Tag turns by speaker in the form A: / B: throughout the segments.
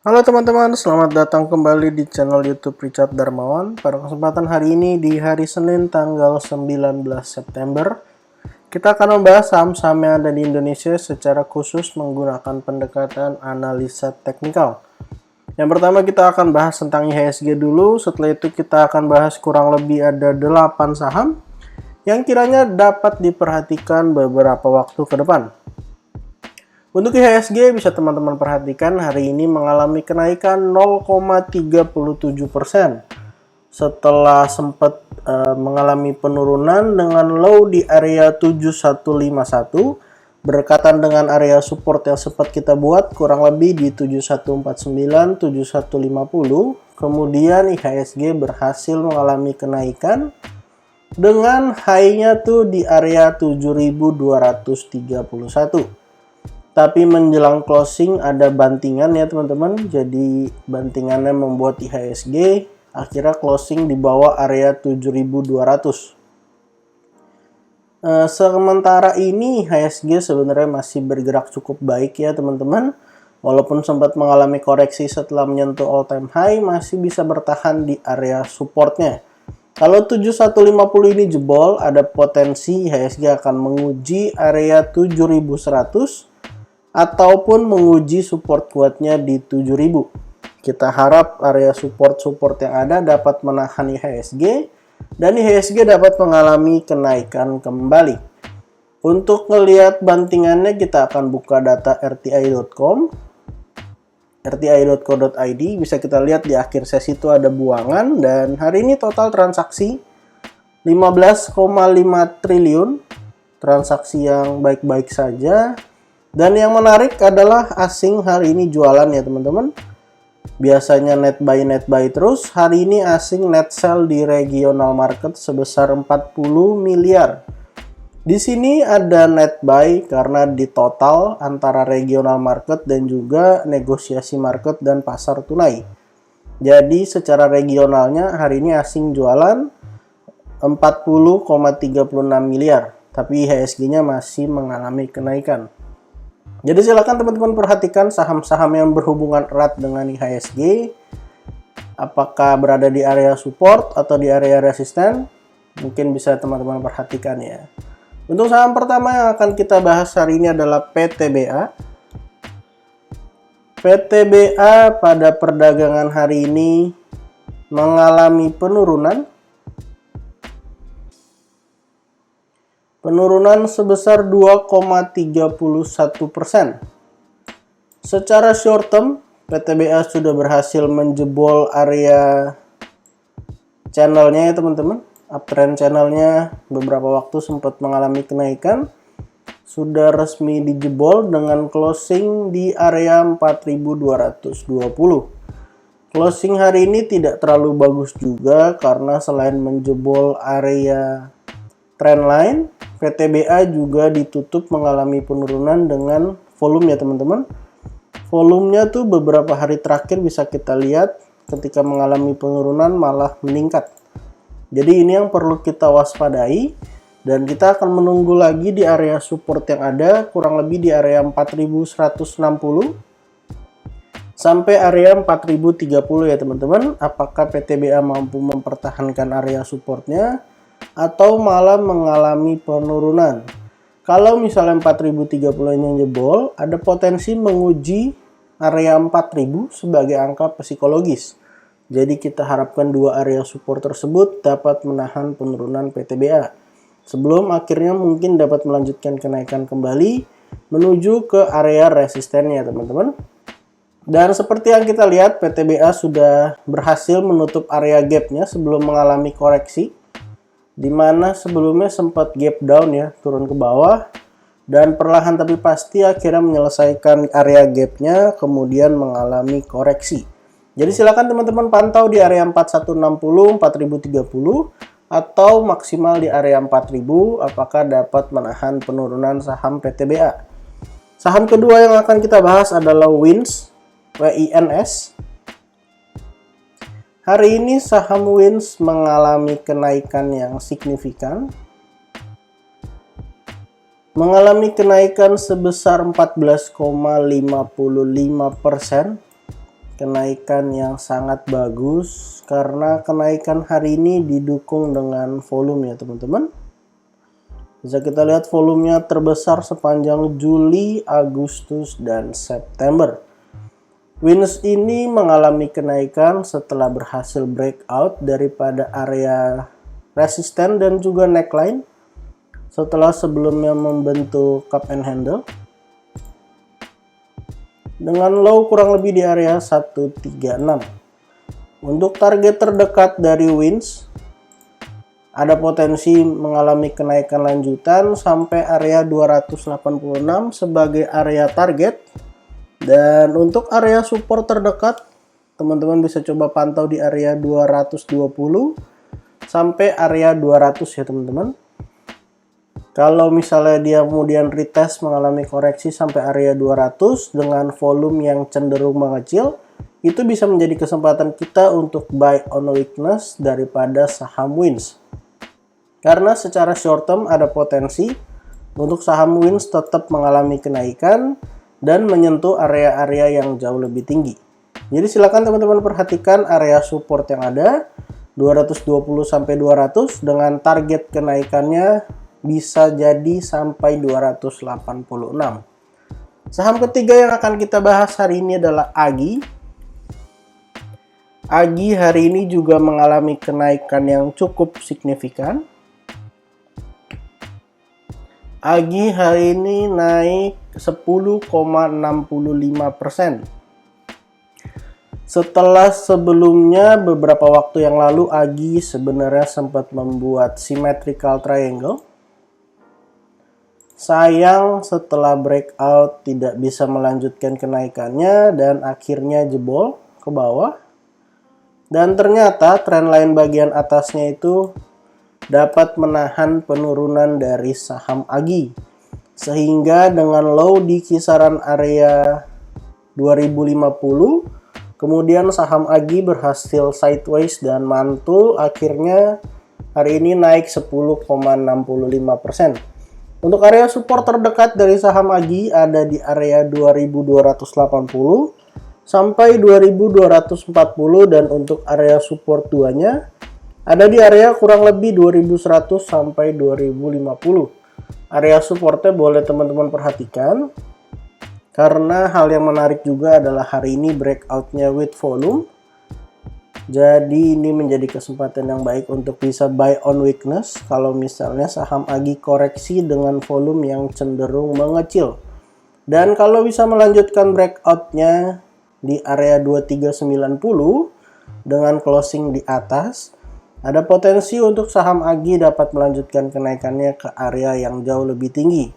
A: Halo teman-teman, selamat datang kembali di channel YouTube Richard Darmawan. Pada kesempatan hari ini di hari Senin tanggal 19 September, kita akan membahas saham-saham yang ada di Indonesia secara khusus menggunakan pendekatan analisa teknikal. Yang pertama kita akan bahas tentang IHSG dulu, setelah itu kita akan bahas kurang lebih ada 8 saham yang kiranya dapat diperhatikan beberapa waktu ke depan. Untuk IHSG bisa teman-teman perhatikan hari ini mengalami kenaikan 0,37% setelah sempat mengalami penurunan dengan low di area 7151 berdekatan dengan area support yang sempat kita buat kurang lebih di 7149 7150. Kemudian IHSG berhasil mengalami kenaikan dengan high-nya tuh di area 7231. Tapi menjelang closing ada bantingan ya teman-teman. Jadi bantingannya membuat IHSG akhirnya closing di bawah area 7200. Sementara ini IHSG sebenarnya masih bergerak cukup baik ya teman-teman. Walaupun sempat mengalami koreksi setelah menyentuh all time high, masih bisa bertahan di area supportnya. Kalau 7150 ini jebol, ada potensi IHSG akan menguji area 7100 ataupun menguji support kuatnya di 7000. Kita harap area support yang ada dapat menahan IHSG dan IHSG dapat mengalami kenaikan kembali. Untuk melihat bantingannya kita akan buka data rti.com, rti.co.id. Bisa kita lihat di akhir sesi itu ada buangan dan hari ini total transaksi 15,5 triliun, transaksi yang baik-baik saja. Dan yang menarik adalah asing hari ini jualan ya teman-teman. Biasanya net buy terus. Hari ini asing net sell di regional market sebesar 40 miliar. Di sini ada net buy karena di total antara regional market dan juga negosiasi market dan pasar tunai. Jadi secara regionalnya hari ini asing jualan 40,36 miliar. Tapi IHSG-nya masih mengalami kenaikan. Jadi silakan teman-teman perhatikan saham-saham yang berhubungan erat dengan IHSG. Apakah berada di area support atau di area resisten? Mungkin bisa teman-teman perhatikan ya. Untuk saham pertama yang akan kita bahas hari ini adalah PTBA. PTBA pada perdagangan hari ini mengalami penurunan sebesar 2,31%. Secara short term, PTBA sudah berhasil menjebol area channelnya ya teman-teman. Uptrend channelnya beberapa waktu sempat mengalami kenaikan. Sudah resmi dijebol dengan closing di area 4220. Closing hari ini tidak terlalu bagus juga karena selain menjebol area trendline, PTBA juga ditutup mengalami penurunan dengan volume ya teman-teman. Volumenya tuh beberapa hari terakhir bisa kita lihat ketika mengalami penurunan malah meningkat. Jadi ini yang perlu kita waspadai dan kita akan menunggu lagi di area support yang ada kurang lebih di area 4160 sampai area 4030 ya teman-teman. Apakah PTBA mampu mempertahankan area supportnya atau malah mengalami penurunan? Kalau misalnya 4030 yang jebol, ada potensi menguji area 4000 sebagai angka psikologis. Jadi kita harapkan dua area support tersebut dapat menahan penurunan PTBA sebelum akhirnya mungkin dapat melanjutkan kenaikan kembali menuju ke area resistennya teman-teman. Dan seperti yang kita lihat, PTBA sudah berhasil menutup area gapnya sebelum mengalami koreksi, di mana sebelumnya sempat gap down ya, turun ke bawah dan perlahan tapi pasti akhirnya menyelesaikan area gapnya kemudian mengalami koreksi. Jadi silakan teman-teman pantau di area 4160, 4030 atau maksimal di area 4000 apakah dapat menahan penurunan saham PTBA. Saham kedua yang akan kita bahas adalah WINS, WINS. Hari ini saham WINS mengalami kenaikan yang signifikan. Mengalami kenaikan sebesar 14,55%. kenaikan yang sangat bagus karena kenaikan hari ini didukung dengan volume ya teman-teman. Bisa kita lihat volumenya terbesar sepanjang Juli, Agustus, dan September. WINS ini mengalami kenaikan setelah berhasil breakout daripada area resisten dan juga neckline setelah sebelumnya membentuk cup and handle dengan low kurang lebih di area 136. Untuk target terdekat dari WINS ada potensi mengalami kenaikan lanjutan sampai area 286 sebagai area target. Dan untuk area support terdekat, teman-teman bisa coba pantau di area 220 sampai area 200 ya teman-teman. Kalau misalnya dia kemudian retest mengalami koreksi sampai area 200 dengan volume yang cenderung mengecil, itu bisa menjadi kesempatan kita untuk buy on weakness daripada saham WINS. Karena secara short term ada potensi untuk saham WINS tetap mengalami kenaikan dan menyentuh area-area yang jauh lebih tinggi. Jadi silakan teman-teman perhatikan area support yang ada 220 sampai 200 dengan target kenaikannya bisa jadi sampai 286. Saham ketiga yang akan kita bahas hari ini adalah AGI. AGI hari ini juga mengalami kenaikan yang cukup signifikan. AGI hari ini naik 10,65%. Setelah sebelumnya beberapa waktu yang lalu AGI sebenarnya sempat membuat symmetrical triangle. Sayang setelah breakout tidak bisa melanjutkan kenaikannya dan akhirnya jebol ke bawah. Dan ternyata trendline bagian atasnya itu dapat menahan penurunan dari saham AGI. Sehingga dengan low di kisaran area 2050, kemudian saham AGI berhasil sideways dan mantul, akhirnya hari ini naik 10,65%. Untuk area support terdekat dari saham AGI ada di area 2280 sampai 2240 dan untuk area support 2-nya ada di area kurang lebih 2100 sampai 2050. Area supportnya boleh teman-teman perhatikan karena hal yang menarik juga adalah hari ini breakoutnya with volume. Jadi ini menjadi kesempatan yang baik untuk bisa buy on weakness kalau misalnya saham AGI koreksi dengan volume yang cenderung mengecil. Dan kalau bisa melanjutkan breakoutnya di area 2390 dengan closing di atas, ada potensi untuk saham AGI dapat melanjutkan kenaikannya ke area yang jauh lebih tinggi.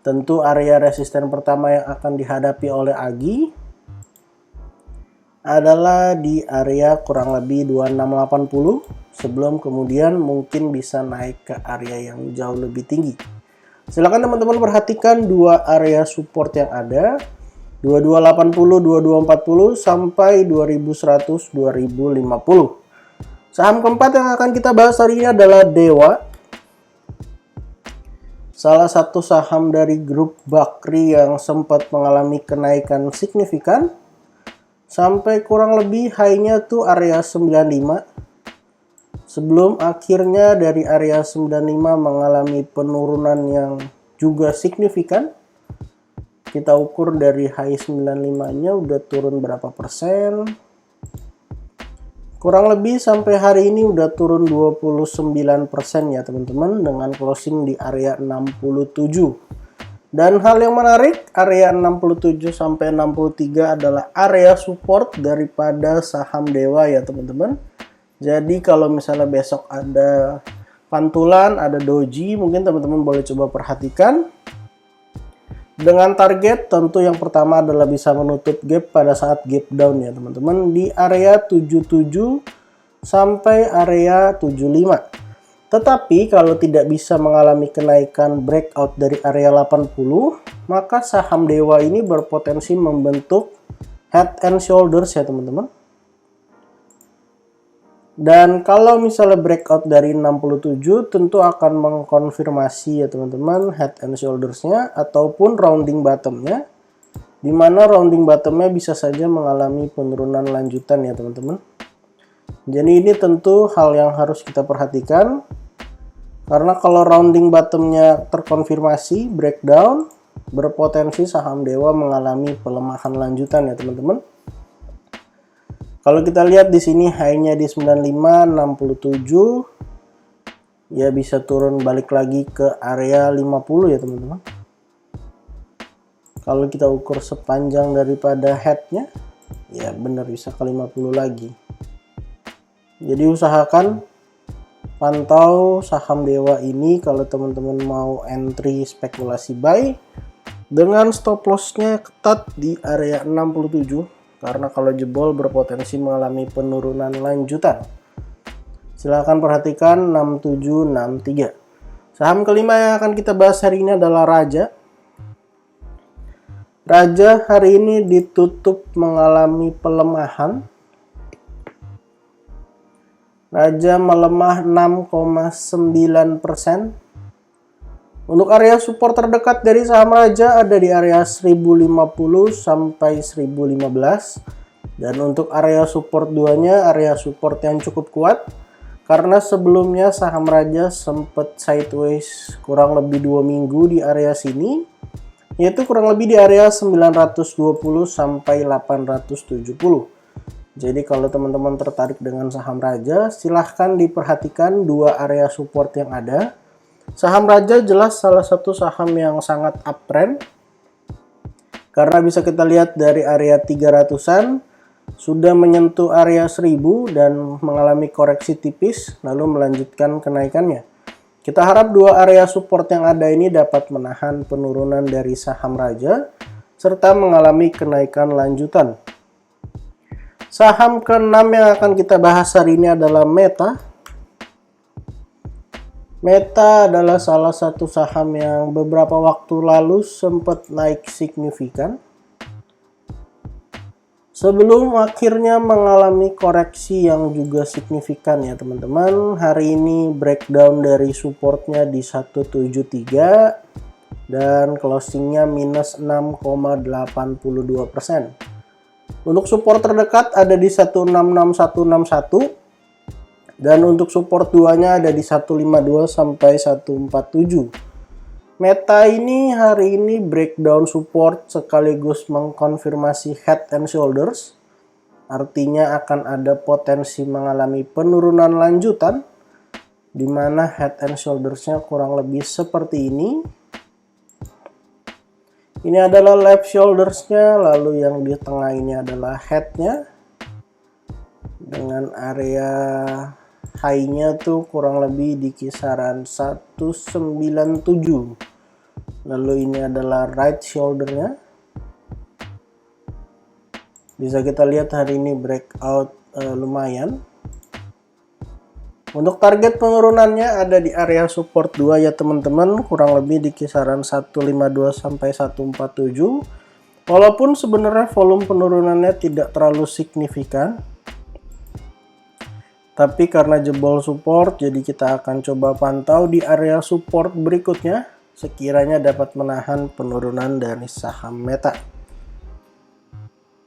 A: Tentu area resisten pertama yang akan dihadapi oleh AGI adalah di area kurang lebih 2680 sebelum kemudian mungkin bisa naik ke area yang jauh lebih tinggi. Silakan teman-teman perhatikan dua area support yang ada, 2280, 2240 sampai 2100, 2050. Saham keempat yang akan kita bahas hari ini adalah Dewa. Salah satu saham dari grup Bakri yang sempat mengalami kenaikan signifikan. Sampai kurang lebih high-nya tuh area 95. Sebelum akhirnya dari area 95 mengalami penurunan yang juga signifikan. Kita ukur dari high 95-nya udah turun berapa persen. Kurang lebih sampai hari ini udah turun 29% ya teman-teman dengan closing di area 67. Dan hal yang menarik, area 67 sampai 63 adalah area support daripada saham Dewa ya teman-teman. Jadi kalau misalnya besok ada pantulan, ada doji, mungkin teman-teman boleh coba perhatikan. Dengan target tentu yang pertama adalah bisa menutup gap pada saat gap down ya teman-teman di area 77 sampai area 75. Tetapi kalau tidak bisa mengalami kenaikan breakout dari area 80, maka saham Dewa ini berpotensi membentuk head and shoulders ya teman-teman. Dan kalau misalnya breakout dari 67 tentu akan mengkonfirmasi ya teman-teman head and shoulders-nya ataupun rounding bottom-nya di mana rounding bottomnya bisa saja mengalami penurunan lanjutan ya teman-teman. Jadi ini tentu hal yang harus kita perhatikan, karena kalau rounding bottomnya terkonfirmasi breakdown, berpotensi saham Dewa mengalami pelemahan lanjutan ya teman-teman. Kalau kita lihat di sini high-nya di 95.67, ya bisa turun balik lagi ke area 50 ya teman-teman. Kalau kita ukur sepanjang daripada headnya, ya benar bisa ke 50 lagi. Jadi usahakan pantau saham Dewa ini kalau teman-teman mau entry spekulasi buy dengan stop lossnya ketat di area 67, karena kalau jebol berpotensi mengalami penurunan lanjutan. Silahkan perhatikan 6763. Saham kelima yang akan kita bahas hari ini adalah Raja. Raja hari ini ditutup mengalami pelemahan. Raja melemah 6,9%. Untuk area support terdekat dari saham Raja ada di area 1050 sampai 1015. Dan untuk area support duanya, area support yang cukup kuat. Karena sebelumnya saham Raja sempat sideways kurang lebih 2 minggu di area sini, yaitu kurang lebih di area 920 sampai 870. Jadi kalau teman-teman tertarik dengan saham Raja, silahkan diperhatikan dua area support yang ada. Saham Raja jelas salah satu saham yang sangat uptrend, karena bisa kita lihat dari area 300-an sudah menyentuh area 1000 dan mengalami koreksi tipis lalu melanjutkan kenaikannya. Kita harap dua area support yang ada ini dapat menahan penurunan dari saham Raja serta mengalami kenaikan lanjutan. Saham keenam yang akan kita bahas hari ini adalah Meta. Meta adalah salah satu saham yang beberapa waktu lalu sempat naik signifikan sebelum akhirnya mengalami koreksi yang juga signifikan ya teman-teman. Hari ini breakdown dari supportnya di 173 dan closingnya minus 6,82%. Untuk support terdekat ada di 166161 dan untuk support duanya ada di 152 sampai 147. Meta ini hari ini breakdown support sekaligus mengkonfirmasi head and shoulders. Artinya akan ada potensi mengalami penurunan lanjutan, di mana head and shoulders-nya kurang lebih seperti ini. Ini adalah left shoulders-nya, lalu yang di tengah ini adalah head-nya. Dengan area high-nya tuh kurang lebih di kisaran 197. Lalu ini adalah right shoulder-nya. Bisa kita lihat hari ini breakout lumayan. Untuk target penurunannya ada di area support 2 ya teman-teman, kurang lebih di kisaran 152 sampai 147. Walaupun sebenarnya volume penurunannya tidak terlalu signifikan, tapi karena jebol support, jadi kita akan coba pantau di area support berikutnya, sekiranya dapat menahan penurunan dari saham Meta.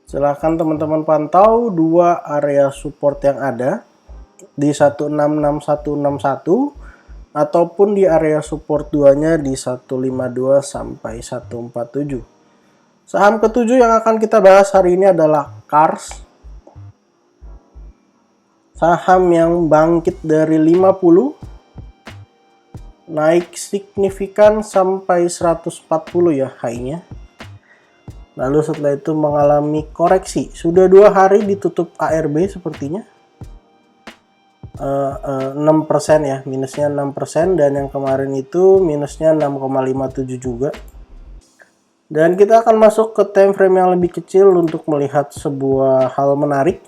A: Silahkan teman-teman pantau dua area support yang ada di 166161 ataupun di area support duanya di 152 sampai 147. Saham ketujuh yang akan kita bahas hari ini adalah Kars. Saham yang bangkit dari 50 naik signifikan sampai 140 ya high-nya. Lalu setelah itu mengalami koreksi. Sudah 2 hari ditutup ARB sepertinya. 6% ya, minusnya 6%, dan yang kemarin itu minusnya 6,57 juga. Dan kita akan masuk ke time frame yang lebih kecil untuk melihat sebuah hal menarik,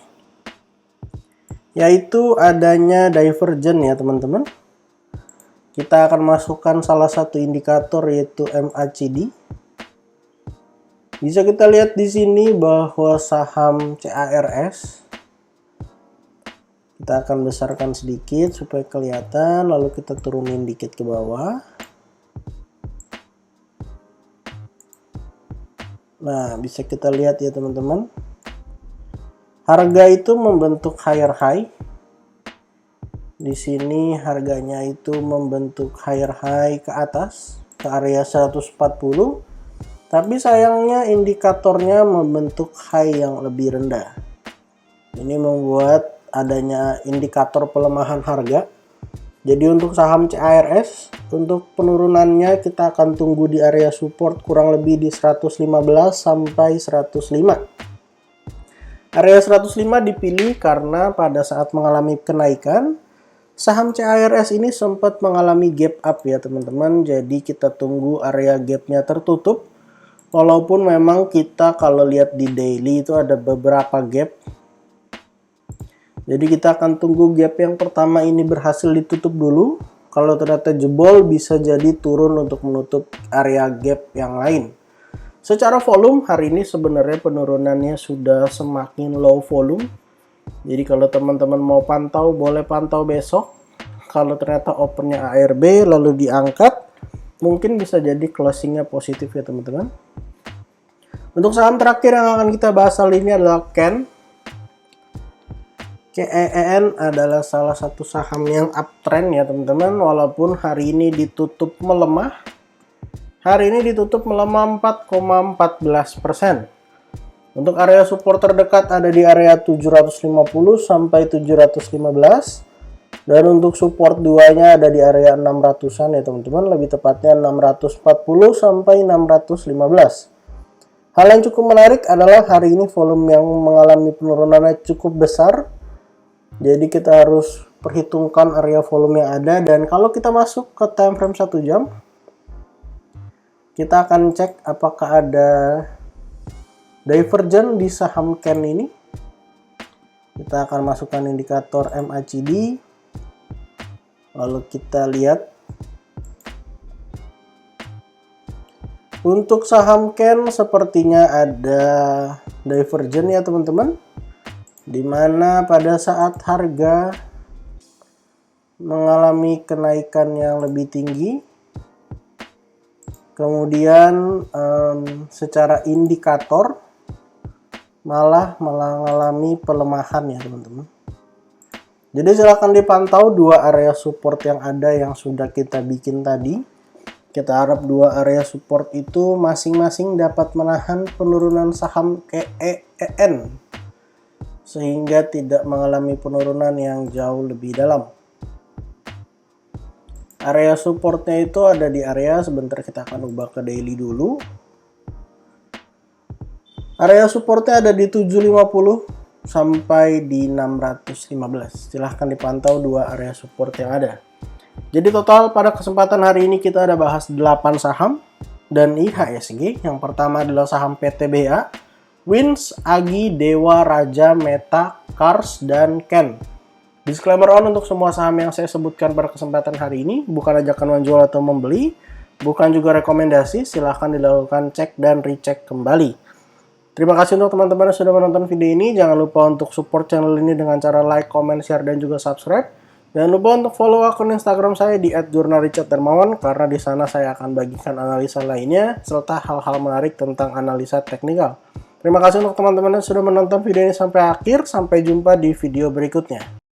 A: yaitu adanya divergen ya teman-teman. Kita akan masukkan salah satu indikator yaitu MACD. Bisa kita lihat di sini bahwa saham CARS, kita akan besarkan sedikit supaya kelihatan, lalu kita turunin dikit ke bawah. Nah, bisa kita lihat ya teman-teman. Harga itu membentuk higher high. Di sini harganya itu membentuk higher high ke atas ke area 140. Tapi sayangnya indikatornya membentuk high yang lebih rendah. Ini membuat adanya indikator pelemahan harga. Jadi untuk saham CARS, untuk penurunannya kita akan tunggu di area support kurang lebih di 115 sampai 105. Area 105 dipilih karena pada saat mengalami kenaikan, saham CARS ini sempat mengalami gap up ya teman-teman. Jadi kita tunggu area gapnya tertutup. Walaupun memang kita kalau lihat di daily itu ada beberapa gap. Jadi kita akan tunggu gap yang pertama ini berhasil ditutup dulu. Kalau ternyata jebol bisa jadi turun untuk menutup area gap yang lain. Secara volume hari ini sebenarnya penurunannya sudah semakin low volume. Jadi kalau teman-teman mau pantau boleh pantau besok. Kalau ternyata opennya ARB lalu diangkat, mungkin bisa jadi closingnya positif ya teman-teman. Untuk saham terakhir yang akan kita bahas kali ini adalah KEN. KEN adalah salah satu saham yang uptrend ya teman-teman. Walaupun hari ini ditutup melemah. Hari ini ditutup melemah 4,14%. Untuk area support terdekat ada di area 750 sampai 715. Dan untuk support duanya ada di area 600-an ya teman-teman. Lebih tepatnya 640 sampai 615. Hal yang cukup menarik adalah hari ini volume yang mengalami penurunannya cukup besar. Jadi kita harus perhitungkan area volume yang ada. Dan kalau kita masuk ke time frame 1 jam, kita akan cek apakah ada divergen di saham KEN ini. Kita akan masukkan indikator MACD. Lalu kita lihat. Untuk saham KEN sepertinya ada divergen ya teman-teman. Dimana pada saat harga mengalami kenaikan yang lebih tinggi. Kemudian secara indikator malah mengalami pelemahan ya teman-teman. Jadi silahkan dipantau dua area support yang ada yang sudah kita bikin tadi. Kita harap dua area support itu masing-masing dapat menahan penurunan saham KEN sehingga tidak mengalami penurunan yang jauh lebih dalam. Area supportnya itu ada di area, sebentar kita akan ubah ke daily dulu. Area supportnya ada di 750 sampai di 615. Silahkan dipantau dua area support yang ada. Jadi total pada kesempatan hari ini kita ada bahas 8 saham dan IHSG. Yang pertama adalah saham PTBA, Wins, Agi, Dewa, Raja, Meta, Kars, dan KEN. Disclaimer on untuk semua saham yang saya sebutkan pada kesempatan hari ini, bukan ajakan menjual atau membeli, bukan juga rekomendasi, silahkan dilakukan cek dan recheck kembali. Terima kasih untuk teman-teman yang sudah menonton video ini, jangan lupa untuk support channel ini dengan cara like, comment, share, dan juga subscribe. Jangan lupa untuk follow akun Instagram saya di @jurnalricharddarmawan, karena di sana saya akan bagikan analisa lainnya, serta hal-hal menarik tentang analisa teknikal. Terima kasih untuk teman-teman yang sudah menonton video ini sampai akhir, sampai jumpa di video berikutnya.